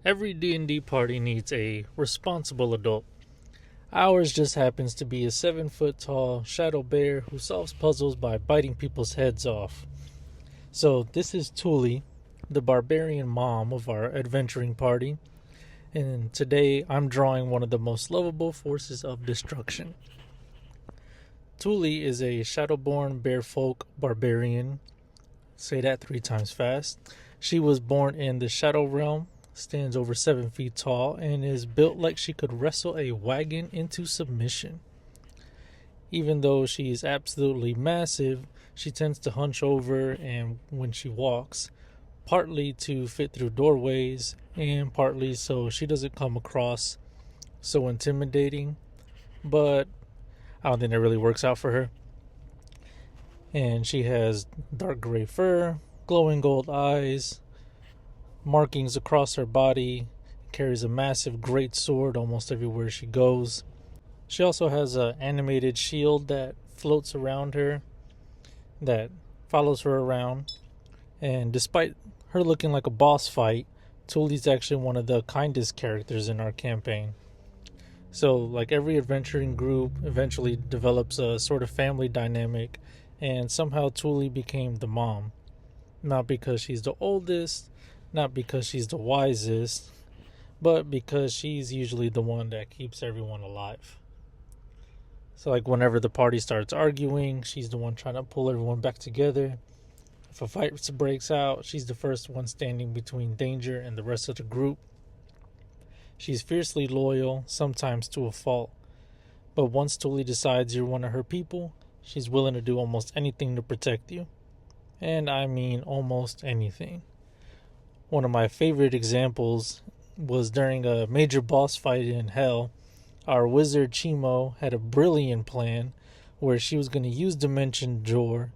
Every D&D party needs a responsible adult. Ours just happens to be a 7-foot tall shadow bear who solves puzzles by biting people's heads off. So this is Tuly, the barbarian mom of our adventuring party, and today I'm drawing one of the most lovable forces of destruction. Tuly is a Shadowborn Bearfolk Barbarian. Say that 3 times fast. She was born in the Shadow Realm, stands over 7 feet tall, and is built like she could wrestle a wagon into submission. Even though she's absolutely massive, she tends to hunch over and when she walks, partly to fit through doorways and partly so she doesn't come across so intimidating, but I don't think that really works out for her. And she has dark gray fur, glowing gold eyes, markings across her body, carries a massive greatsword almost everywhere she goes. She also has an animated shield that floats around her, that follows her around. And despite her looking like a boss fight, Tuly's actually one of the kindest characters in our campaign. So, like every adventuring group eventually develops a sort of family dynamic, and somehow Tuly became the mom. Not because she's the oldest, not because she's the wisest, but because she's usually the one that keeps everyone alive. So, like, whenever the party starts arguing, she's the one trying to pull everyone back together. If a fight breaks out, she's the first one standing between danger and the rest of the group. She's fiercely loyal, sometimes to a fault. But once Tuly decides you're one of her people, she's willing to do almost anything to protect you. And I mean almost anything. One of my favorite examples was during a major boss fight in Hell. Our wizard Chimo had a brilliant plan where she was going to use Dimension Door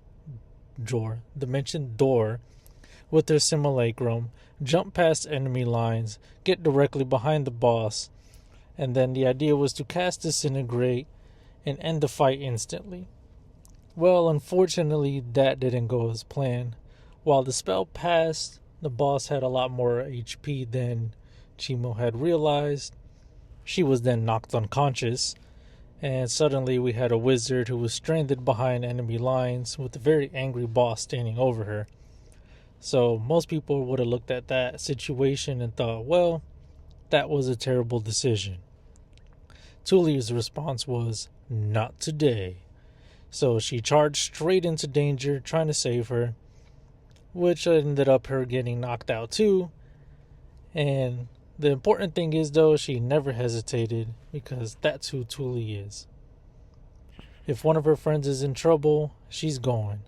with her simulacrum, jump past enemy lines, get directly behind the boss, and then the idea was to cast Disintegrate and end the fight instantly. Well, unfortunately, that didn't go as planned. While the spell passed, the boss had a lot more HP than Chimo had realized. She was then knocked unconscious, and suddenly we had a wizard who was stranded behind enemy lines with a very angry boss standing over her. So most people would have looked at that situation and thought, well, that was a terrible decision. Tuly's response was, not today. So she charged straight into danger, trying to save her, which ended up her getting knocked out too. And the important thing is, though, she never hesitated, because that's who Tuly is. If one of her friends is in trouble, she's gone.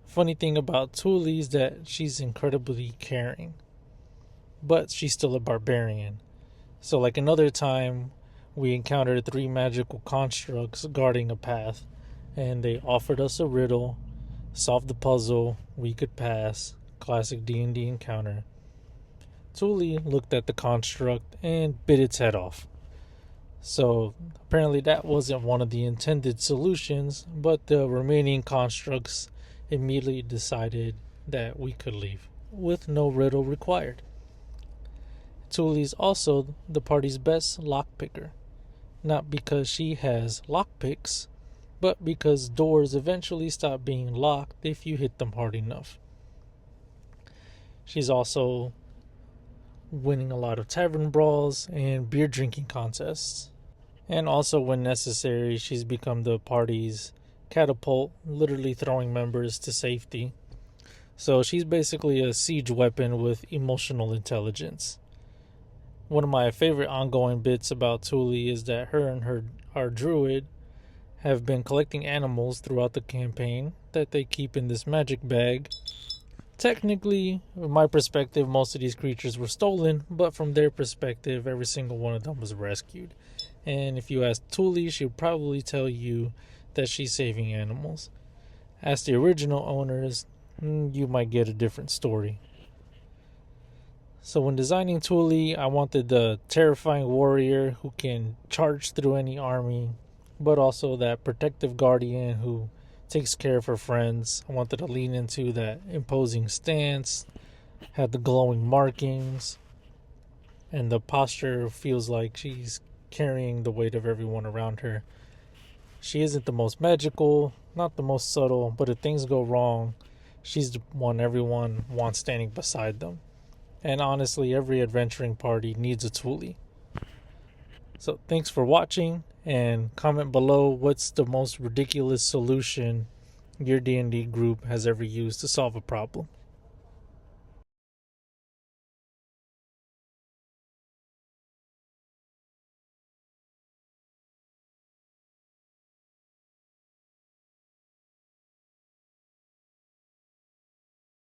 Funny thing about Tuly is that she's incredibly caring, but she's still a barbarian. So like another time, we encountered 3 magical constructs guarding a path, and they offered us a riddle, solved the puzzle, we could pass, classic D&D encounter. Tuly looked at the construct and bit its head off. So apparently that wasn't one of the intended solutions, but the remaining constructs immediately decided that we could leave, with no riddle required. Tuly's also the party's best lockpicker, not because she has lockpicks, but because doors eventually stop being locked if you hit them hard enough. She's also winning a lot of tavern brawls and beer drinking contests. And also, when necessary, she's become the party's catapult, literally throwing members to safety. So she's basically a siege weapon with emotional intelligence. One of my favorite ongoing bits about Tuly is that her and our druid have been collecting animals throughout the campaign that they keep in this magic bag. Technically, from my perspective, most of these creatures were stolen, but from their perspective, every single one of them was rescued. And if you ask Tuly, she'll probably tell you that she's saving animals. As the original owners, you might get a different story. So when designing Tuly, I wanted the terrifying warrior who can charge through any army, but also that protective guardian who takes care of her friends. I wanted to lean into that imposing stance, had the glowing markings. and the posture feels like she's carrying the weight of everyone around her. She isn't the most magical, not the most subtle, but if things go wrong, she's the one everyone wants standing beside them. And honestly, every adventuring party needs a Tuly. So thanks for watching, and comment below what's the most ridiculous solution your D&D group has ever used to solve a problem.